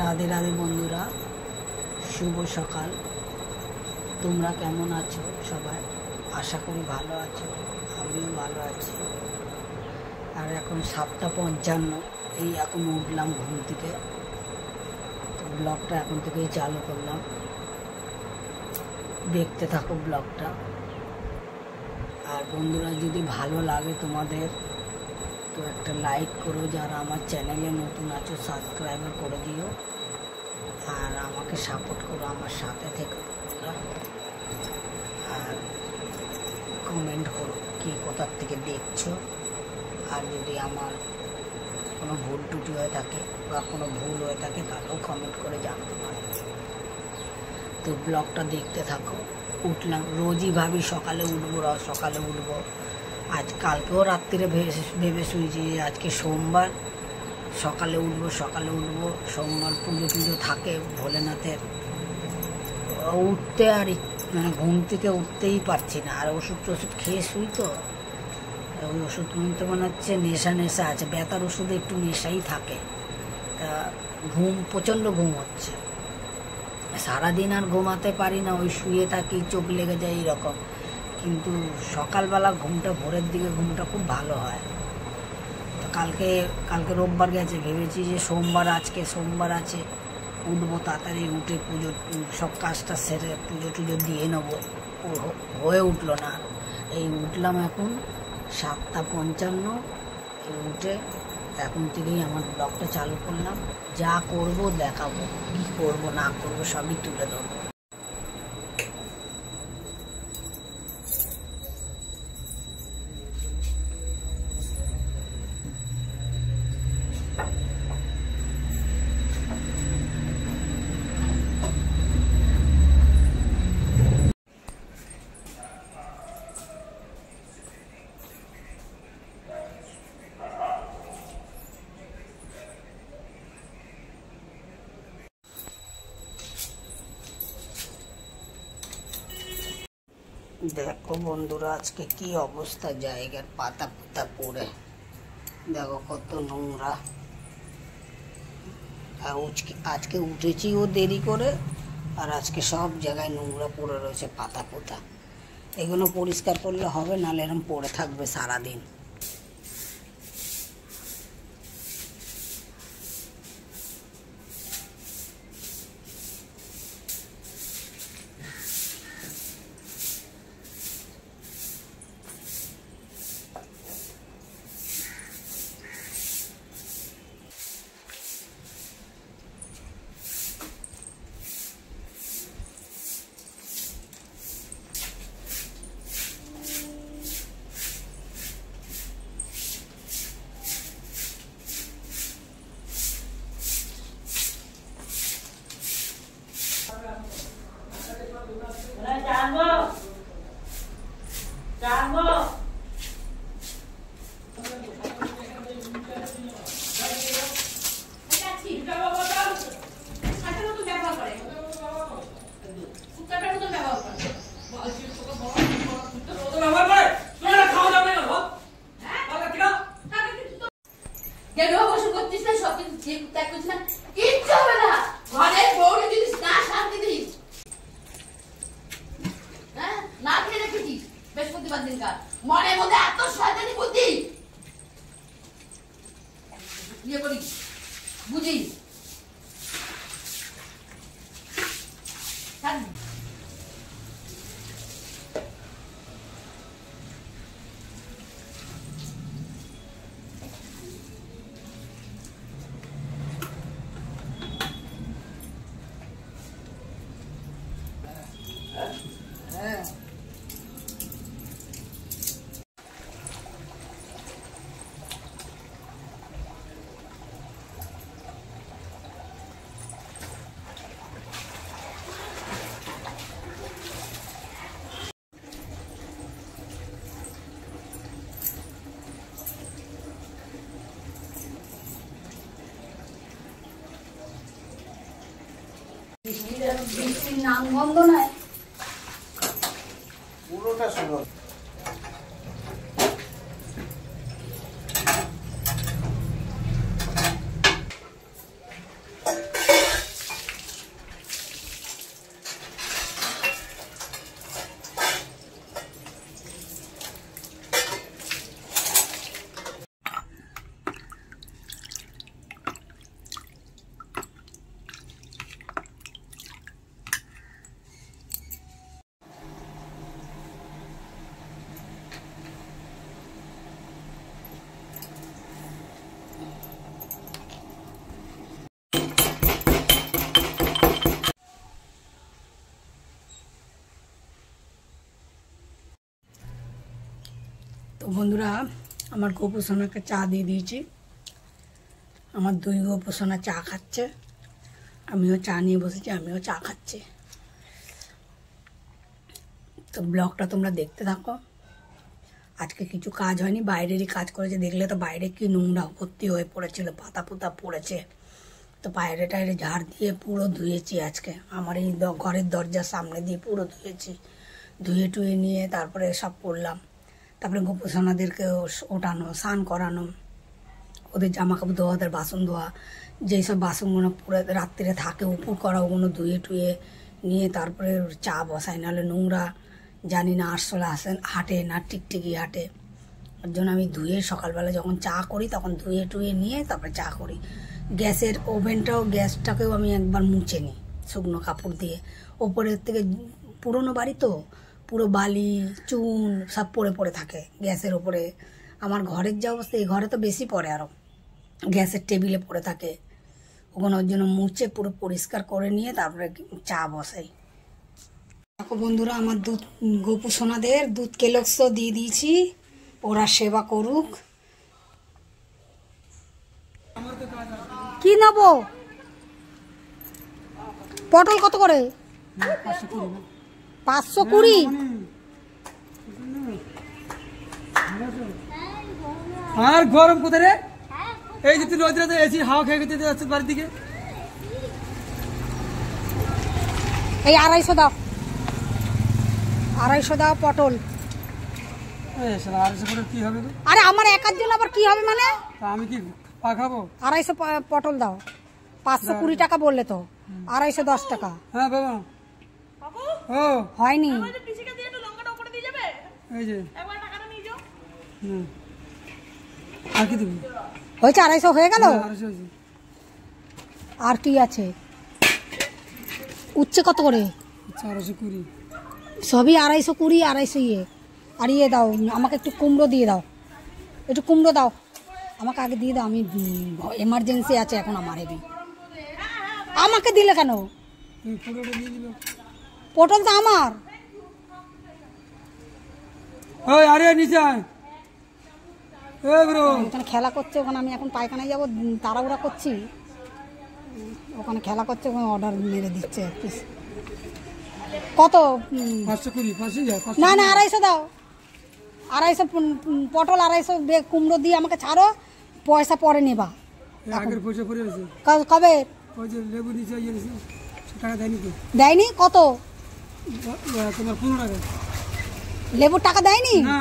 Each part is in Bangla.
রাধে রাধে বন্ধুরা, শুভ সকাল। তোমরা কেমন আছো সবাই? আশা করি ভালো আছো, আমিও ভালো আছি। আর এখন 7:55, এই এখন উঠলাম ঘুম থেকে। তো ব্লগটা এখন থেকেই চালু করলাম, দেখতে থাকো ব্লগটা। আর বন্ধুরা, যদি ভালো লাগে তোমাদের তো একটা লাইক করো, যারা আমার চ্যানেলে নতুন আছো সাবস্ক্রাইবার করে দিও, আর আমাকে সাপোর্ট করো, আমার সাথে থেকো বন্ধুরা। আর কমেন্ট করো কি কোথার থেকে দেখছো, আর যদি আমার কোনো ভুল টুটি হয়ে থাকে বা কোনো ভুল হয়ে থাকে তাহলেও কমেন্ট করে জানতে পারো। তো ব্লগটা দেখতে থাকো। উঠলাম, রোজই ভাবি সকালে উঠবো। আজ কালকেও রাত্রিরে ভেবে শুয়েছি আজকে সোমবার, সকালে উঠবো। সোমবার পুজো থাকে ভোলেনাথের। উঠতে আর মানে ঘুম থেকে উঠতেই পারছি না। আর ওষুধ খেয়ে শুই, তো ওই ওষুধ কিনতে মনে হচ্ছে নেশা আছে। ব্যথার ওষুধে একটু নেশাই থাকে। তা প্রচণ্ড ঘুম হচ্ছে। সারাদিন আর ঘুমাতে পারি না, ওই শুয়ে থাকি, চোখ লেগে যায় এইরকম। কিন্তু সকালবেলা ঘুমটা, ভোরের দিকে ঘুমটা খুব ভালো হয়। তো কালকে রোববার গেছে, ভেবেছি যে আজকে সোমবার আছে, উঠবো তাড়াতাড়ি, উঠে পুজো সব কাজটা সেরে পুজো দিয়ে নেবো। হয়ে উঠলো না। এই উঠলাম এখন 7:55, উঠে এখন থেকেই আমার ব্লগটা চালু করলাম। যা করব দেখাবো, কি করব না করব সবই তুলে ধরবো। দেখো বন্ধুরা, আজকে কি অবস্থা, জায়গার পাতা পড়ে দেখো কত নোংরা। আজকে উঠেছিও দেরি করে, আর আজকে সব জায়গায় নোংরা পড়ে রয়েছে, পাতা এগুলো পরিষ্কার করলে হবে, নাহলে এরকম পড়ে থাকবে সারাদিন। মনের মধ্যে এত শয়তানি বুদ্ধি ইয়ে করি বুঝি। বৃষ্টির নাম গন্ধ নাই, পুরোটা শুনো। বন্ধুরা আমার গোপুসোনাকে চা দিয়ে দিয়েছি, আমার দুই গোপুসোনা চা খাচ্ছে, আমিও চা নিয়ে বসেছি, আমিও চা খাচ্ছি। তো ব্লগটা তোমরা দেখতে থাকো। আজকে কিছু কাজ হয়নি, বাইরেরই কাজ করেছে। দেখলে তো বাইরে কি নোংরা ভর্তি হয়ে পড়েছিল, পাতা পুতা পড়েছে। তো বাইরে টাইরে ঝাড় দিয়ে পুরো ধুয়েছি আজকে। আমার এই ঘরের দরজার সামনে দিয়ে পুরো ধুয়েছি, ধুয়ে টুয়ে নিয়ে তারপরে সব করলাম। তারপরে গোপুসোনাদেরকে ওঠানো, স্নান করানো, ওদের জামা কাপড় ধোয়া, ওদের বাসন ধোয়া, যেই সব বাসনগুলো পুরো রাত্রিরে থাকে উপর করা, ওগুলো ধুয়ে টুয়ে নিয়ে তারপরে চা বসাই। নাহলে নোংরা জানি না আরশোলা আসেন হাঁটে না, টিকটিকি হাঁটে। ওর জন্য আমি ধুয়ে সকালবেলা যখন চা করি তখন ধুয়ে টুয়ে নিয়ে তারপরে চা করি। গ্যাসের গ্যাসটাকেও আমি একবার মুছে নিই শুকনো কাপড় দিয়ে। ওপরের থেকে পুরনো বাড়ি তো পুরো বালি চুন সব পড়ে পড়ে থাকে গ্যাসের ওপরে। আমার ঘরের যে অবস্থা, এই ঘরে তো বেশি পড়ে, আরও গ্যাসের টেবিলে পড়ে থাকে। ওখানে ওর জন্য মুছে পুরো পরিষ্কার করে নিয়ে তারপরে চা বসাই। দেখো বন্ধুরা, আমার গোপুসোনাদের দুধ কেলক্স দিয়ে দিয়েছি, ওরা সেবা করুক। কি নেবো? পটল কত করে? 520। আর গরম কোথায় রে? এই যে তুই রোদ্রে এসি হাওয়া খেয়ে খেতে যাচ্ছে বাড়ির দিকে। এই 250 দাও, 250 দাও পটল। 250 করে কি হবে? আরে আমার একার জন্য আবার কি হবে মানে? আমি কি পা খাবো? 250 পটল দাও। 520 টাকা বললে তো, 210 টাকা। হ্যাঁ বাবা। ও হয়নি। এই যে আর কি দেবো? হয়েছে 250 হয়ে গেল। 250 হয়েছে। আর কি আছে? উচ্ছে কত করে? 420। সবই 220, 250 ইয়ে। আর ইয়ে দাও, আমাকে একটু কুমড়ো দিয়ে দাও, একটু কুমড়ো দাও আমাকে আগে দিয়ে দাও। আমি এমার্জেন্সি আছে এখন আমার হেবি। আমাকে দিলে কেন? পটল তো আমার। ওই আরে নিচে আয়। ওখানে খেলা করছে, ওখানে আমি এখন পায়খানায় যাবো, তাড়াহুড়া করছি। ওখানে খেলা করছে, ওখানে অর্ডার মেরে দিচ্ছে। কত? 520। না না 250 দাও। 250 পটল, 250 কুমড়ো দিয়ে আমাকে ছাড়ো, পয়সা পরে নেবা। আগের পয়সা পড়ে আছে। কবে? ওই যে লেবু নিচে টাকা দেয়নি তো। দেয়নি? কত? তোমার 15 টাকা। লেবুর টাকা দেয়নি? না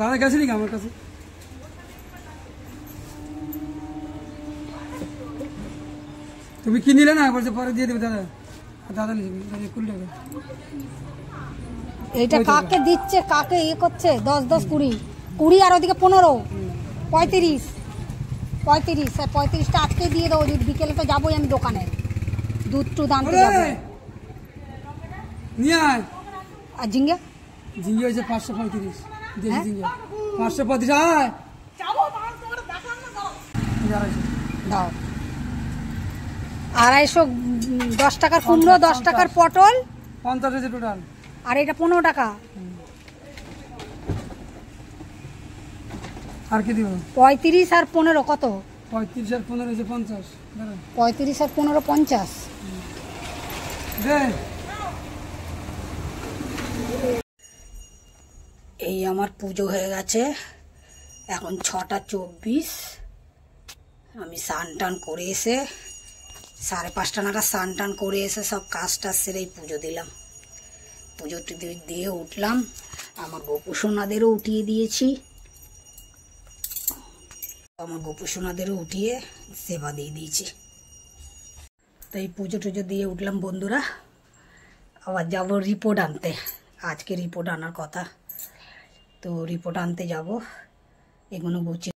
দাদা গেছে নাকি আমার কাছে? তুমি কি নিলে না? বলছে পরে দিয়ে দেবে দাদা। দাদা নিয়েছে 20 টাকা। এইটা কাকে দিচ্ছে, কাকে ইয়ে করছে? 10 10 20 আর ওদিকে 15 35 35টা আজকে দিয়ে দাও। বিকেলে তো যাবোই আমি দোকানে, দুধ টুধ আনতে যাবো। নিয়ে আয়। আর ঝিঙ্গে? ঝিঙ্গে হয়েছে 535। দেশি ঝিঙ্গে 535। আয় দাও। 210 টাকার কুমড়ো, 10 টাকার পটল, 50 হয়েছে টোটাল। আর এটা 15 টাকা। আর কি দিব? 35 আর 15 কত? 35 আর 15 হয়েছে 50। 35 আর 15 50। এই আমার পুজো হয়ে গেছে, এখন 6টা 24। আমি স্নান টান করে এসে 5:30 নাগাদ স্নান টান করে এসে সব কাজ টাজ সেরেই পুজো দিলাম। পুজো দিয়ে উঠলাম, আমার গোপুসোনাদেরও উঠিয়ে দিয়েছি। আমার গোপুসোনাদেরও উঠিয়ে সেবা দিয়ে দিয়েছি। তো এই পুজো টুজো দিয়ে উঠলাম বন্ধুরা। আবার যাব রিপোর্ট আনতে, আজকে রিপোর্ট আনার কথা। তো রিপোর্ট আনতে যাব, এগুলো গুছিয়ে।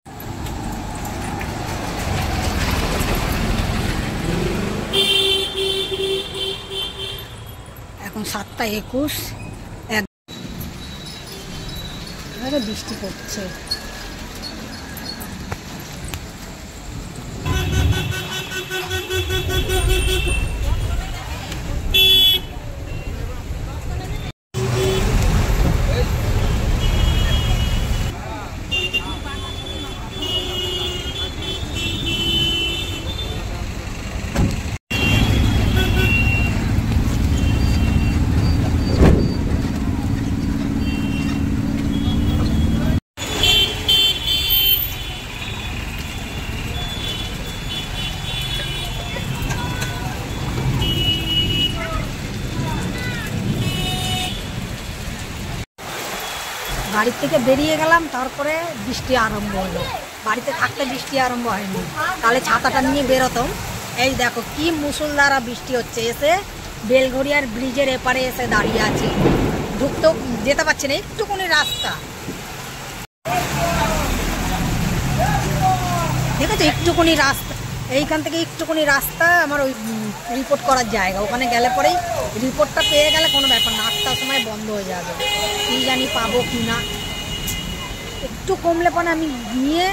এখন 7টা 21, বৃষ্টি পড়ছে। বাড়ির থেকে বেরিয়ে গেলাম, তারপরে বৃষ্টি আরম্ভ হলো। বাড়িতে থাকতে বৃষ্টি আরম্ভ হয়নি, তাহলে ছাতাটা নিয়ে বেরোতাম। এই দেখো কি মুষলধারা বৃষ্টি হচ্ছে। এসে বেলঘরিয়ার ব্রিজের এপারে এসে দাঁড়িয়ে আছি, ঢুকতেও যেতে পারছি না, একটুখানি রাস্তা দেখেছো, একটুখানি রাস্তা, এইখান থেকে একটুখানি রাস্তা আমার ওই রিপোর্ট করার জায়গা। ওখানে গেলে পরেই রিপোর্টটা পেয়ে গেলে কোনো ব্যাপার না, 8টার সময় বন্ধ হয়ে যাবে। কি জানি পাবো কি না, একটু কমলে পরে আমি গিয়ে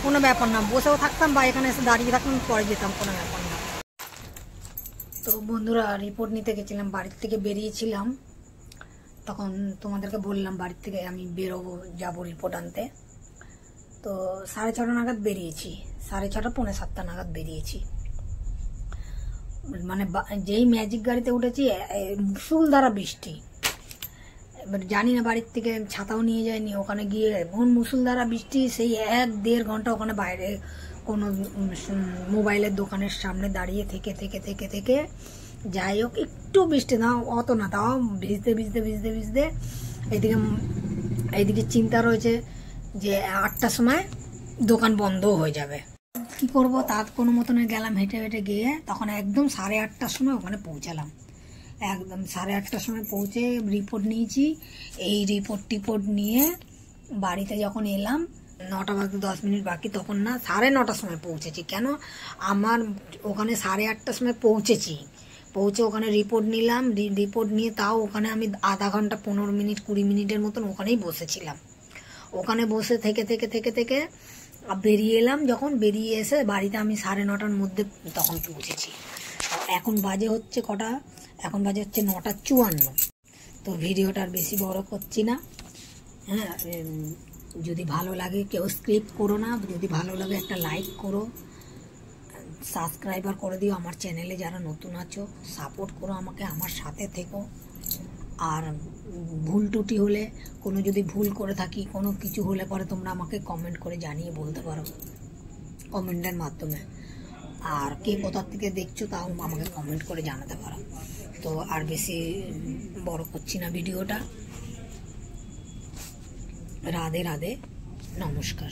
কোনো ব্যাপার না, বসেও থাকতাম বা এখানে এসে দাঁড়িয়ে থাকতাম, পরে যেতাম, কোনো ব্যাপার না। তো বন্ধুরা, রিপোর্ট নিতে গেছিলাম, বাড়ির থেকে বেরিয়েছিলাম, তখন তোমাদেরকে বললাম বাড়ির থেকে আমি বেরোবো, যাবো রিপোর্ট আনতে। তো 6:30 নাগাদ বেরিয়েছি, 6:30 পৌনে 7টা নাগাদ বেরিয়েছি। মানে যেই ম্যাজিক গাড়িতে উঠেছি মুষলধারা বৃষ্টি। এবার জানি না, বাড়ির থেকে ছাতাও নিয়ে যায়নি। ওখানে গিয়ে এমন মুষলধারা বৃষ্টি, সেই 1-1.5 ঘন্টা ওখানে বাইরে কোনো মোবাইলের দোকানের সামনে দাঁড়িয়ে থেকে থেকে থেকে থেকে যাই হোক, একটু বৃষ্টি না, অত না, তাও ভিজতে ভিজতে ভিজতে ভিজতে এইদিকে চিন্তা রয়েছে যে 8টার সময় দোকান বন্ধ হয়ে যাবে। কি করব, তার কোনো মতনে গেলাম হেঁটে হেঁটে গিয়ে, তখন একদম 8:30টার সময় ওখানে পৌঁছালাম। একদম 8:30টার সময় পৌঁছে রিপোর্ট নিয়েছি। এই রিপোর্ট নিয়ে বাড়িতে যখন এলাম 9টা বাজতে 10 মিনিট বাকি, তখন না 9:30টার সময় পৌঁছেছি। কেন, আমার ওখানে 8:30টার সময় পৌঁছে ওখানে রিপোর্ট নিলাম। রিপোর্ট নিয়ে তাও ওখানে আমি আধা ঘন্টা 15 মিনিট 20 মিনিটের মতন ওখানেই বসেছিলাম। ওখানে বসে থেকে থেকে থেকে থেকে বেরিয়ে এলাম। যখন বেরিয়ে এসে বাড়িতে আমি 9:30টার মধ্যে তখন পৌঁছেছি। এখন বাজে হচ্ছে কটা, এখন বাজে হচ্ছে 9:54। তো ভিডিওটা আর বেশি বড় করছি না। হ্যাঁ, যদি ভালো লাগে কেউ স্কিপ করো না, যদি ভালো লাগে একটা লাইক করো, সাবস্ক্রাইবার করে দিও আমার চ্যানেলে। যারা নতুন আছো সাপোর্ট করো আমাকে, আমার সাথে থেকো। আর ভুল টুটি হলে, কোনো যদি ভুল করে থাকি, কোনো কিছু হলে পরে তোমরা আমাকে কমেন্ট করে জানিয়ে বলতে পারো কমেন্টের মাধ্যমে। আর কে কোথা থেকে দেখছো তাও আমাকে কমেন্ট করে জানাতে পারো। তো আর বেশি বড় করছি না ভিডিওটা। রাধে রাধে, নমস্কার।